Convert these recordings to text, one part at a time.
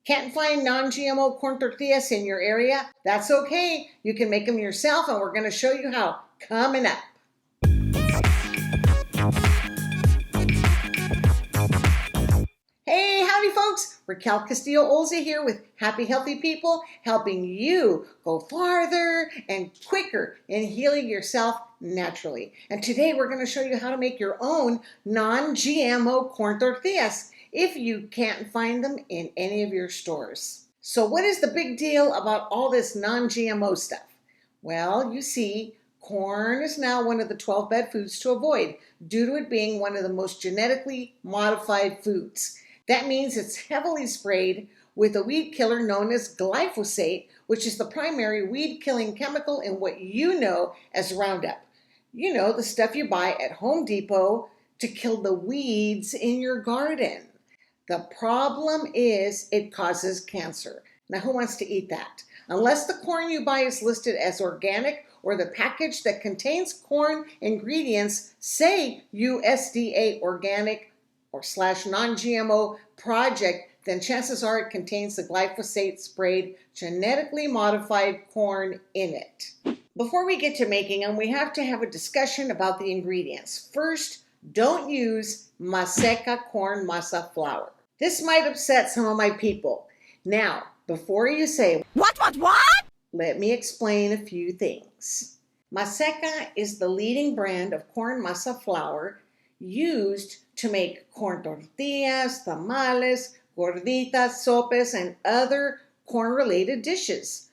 Can't find non-GMO corn tortillas in your area? That's okay. You can make them yourself, and we're going to show you how coming up. Hey, howdy folks. Raquel Castillo-Olza here with Happy Healthy People, helping you go farther and quicker in healing yourself naturally. And today we're going to show you how to make your own non-GMO corn tortillas if you can't find them in any of your stores. So what is the big deal about all this non-GMO stuff? Well, you see, corn is now one of the 12 bad foods to avoid due to it being one of the most genetically modified foods. That means it's heavily sprayed with a weed killer known as glyphosate, which is the primary weed-killing chemical in what you know as Roundup. You know, the stuff you buy at Home Depot to kill the weeds in your garden. The problem is it causes cancer. Now, who wants to eat that? Unless the corn you buy is listed as organic or the package that contains corn ingredients say USDA Organic or / Non-GMO Project, then chances are it contains the glyphosate-sprayed genetically modified corn in it. Before we get to making them, we have to have a discussion about the ingredients. First, don't use Maseca corn masa flour. This might upset some of my people. Now, before you say, What? Let me explain a few things. Maseca is the leading brand of corn masa flour used to make corn tortillas, tamales, gorditas, sopes, and other corn-related dishes.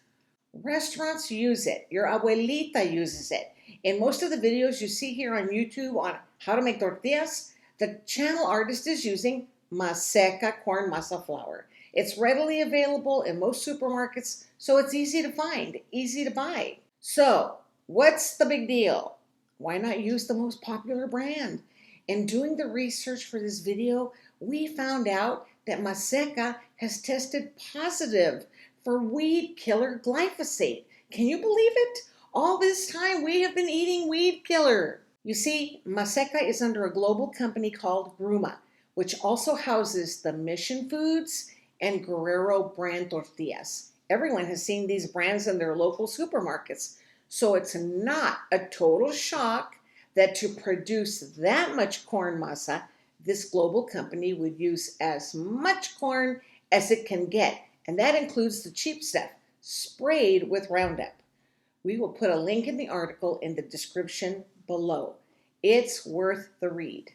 Restaurants use it. Your abuelita uses it. In most of the videos you see here on YouTube on how to make tortillas, the channel artist is using Maseca corn masa flour. It's readily available in most supermarkets, so it's easy to find, easy to buy. So, what's the big deal? Why not use the most popular brand? In doing the research for this video, we found out that Maseca has tested positive for weed killer glyphosate. Can you believe it? All this time we have been eating weed killer. You see, Maseca is under a global company called Gruma, which also houses the Mission Foods and Guerrero brand tortillas. Everyone has seen these brands in their local supermarkets, so it's not a total shock that to produce that much corn masa, this global company would use as much corn as it can get, and that includes the cheap stuff, sprayed with Roundup. We will put a link in the article in the description below. It's worth the read.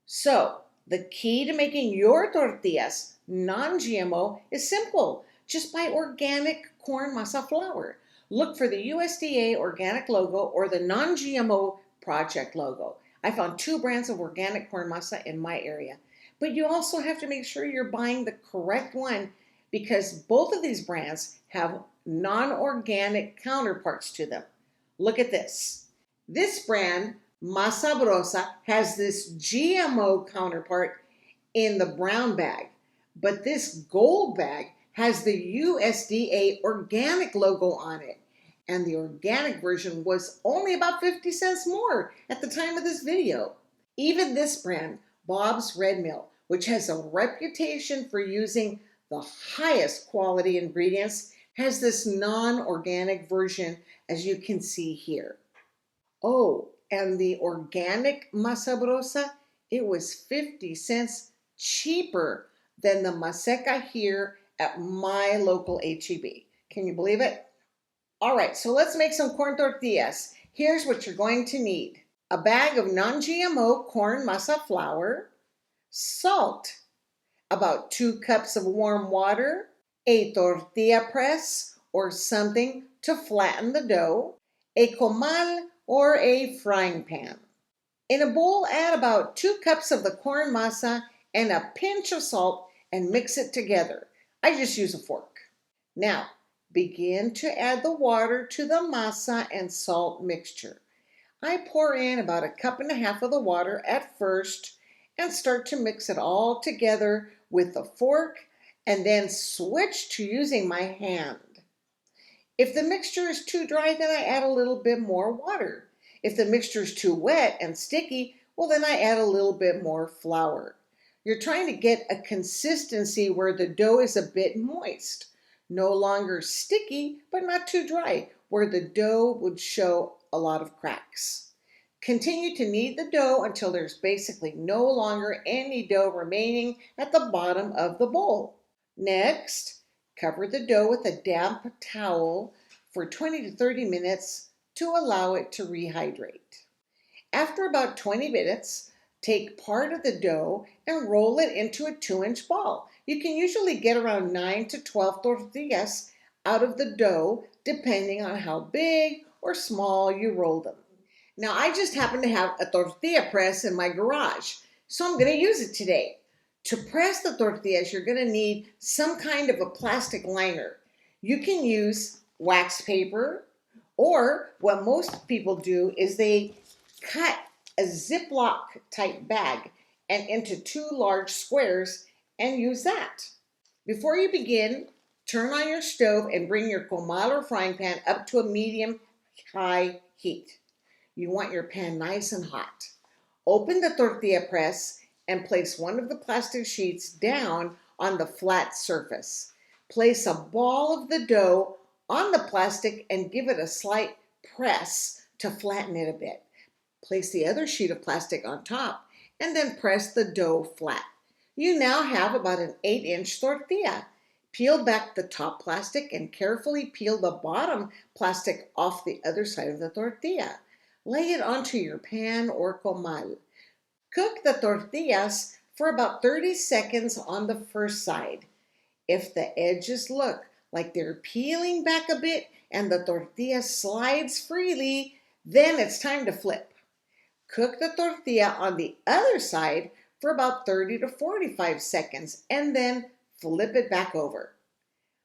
So, the key to making your tortillas non-GMO is simple. Just buy organic corn masa flour. Look for the USDA Organic logo or the Non-GMO Project logo. I found 2 brands of organic corn masa in my area. But you also have to make sure you're buying the correct one because both of these brands have non-organic counterparts to them. Look at this. This brand, Masa Brosa, has this GMO counterpart in the brown bag, but this gold bag has the USDA Organic logo on it, and the organic version was only about 50 cents more at the time of this video. Even this brand, Bob's Red Mill, which has a reputation for using the highest quality ingredients, has this non-organic version, as you can see here. Oh, and the organic Masa Brosa, it was 50 cents cheaper than the Maseca here at my local HEB. Can you believe it? All right, so let's make some corn tortillas. Here's what you're going to need. A bag of non-GMO corn masa flour, salt, about 2 cups of warm water, a tortilla press or something to flatten the dough, a comal or a frying pan. In a bowl, add about 2 cups of the corn masa and a pinch of salt and mix it together. I just use a fork. Now, begin to add the water to the masa and salt mixture. I pour in about 1.5 cups of the water at first and start to mix it all together with the fork and then switch to using my hand. If the mixture is too dry, then I add a little bit more water. If the mixture is too wet and sticky, well then I add a little bit more flour. You're trying to get a consistency where the dough is a bit moist, no longer sticky, but not too dry, where the dough would show a lot of cracks. Continue to knead the dough until there's basically no longer any dough remaining at the bottom of the bowl. Next, cover the dough with a damp towel for 20 to 30 minutes to allow it to rehydrate. After about 20 minutes, take part of the dough and roll it into a 2-inch ball. You can usually get around 9 to 12 tortillas out of the dough depending on how big or small you roll them. Now, I just happen to have a tortilla press in my garage, so I'm going to use it today. To press the tortillas, you're going to need some kind of a plastic liner. You can use wax paper, or what most people do is they cut a Ziploc type bag and into 2 large squares and use that. Before you begin, turn on your stove and bring your comal or frying pan up to a medium-high heat. You want your pan nice and hot. Open the tortilla press and place one of the plastic sheets down on the flat surface. Place a ball of the dough on the plastic and give it a slight press to flatten it a bit. Place the other sheet of plastic on top and then press the dough flat. You now have about an 8-inch tortilla. Peel back the top plastic and carefully peel the bottom plastic off the other side of the tortilla. Lay it onto your pan or comal. Cook the tortillas for about 30 seconds on the first side. If the edges look like they're peeling back a bit and the tortilla slides freely, then it's time to flip. Cook the tortilla on the other side for about 30 to 45 seconds and then flip it back over.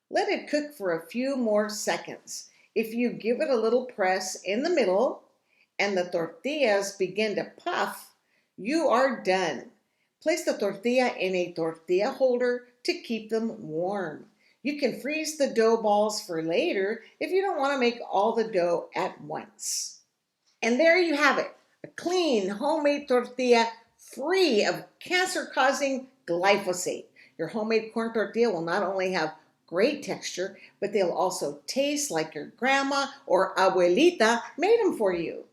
Let it cook for a few more seconds. If you give it a little press in the middle and the tortillas begin to puff, you are done. Place the tortilla in a tortilla holder to keep them warm. You can freeze the dough balls for later if you don't want to make all the dough at once. And there you have it, a clean homemade tortilla free of cancer-causing glyphosate. Your homemade corn tortilla will not only have great texture, but they'll also taste like your grandma or abuelita made them for you.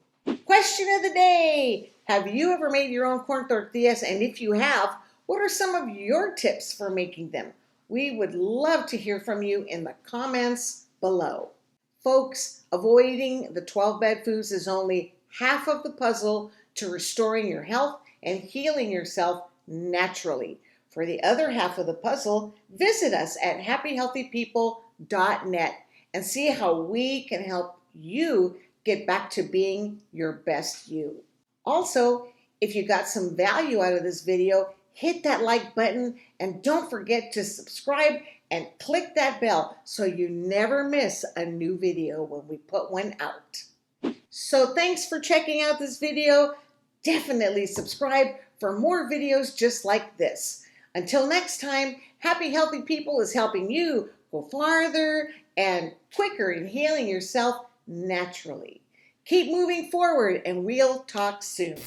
Question of the day. Have you ever made your own corn tortillas? And if you have, what are some of your tips for making them? We would love to hear from you in the comments below. Folks, avoiding the 12 bad foods is only half of the puzzle to restoring your health and healing yourself naturally. For the other half of the puzzle, visit us at happyhealthypeople.net and see how we can help you get back to being your best you. Also, if you got some value out of this video, hit that like button and don't forget to subscribe and click that bell so you never miss a new video when we put one out. So thanks for checking out this video. Definitely subscribe for more videos just like this. Until next time, Happy Healthy People is helping you go farther and quicker in healing yourself naturally. Keep moving forward and we'll talk soon.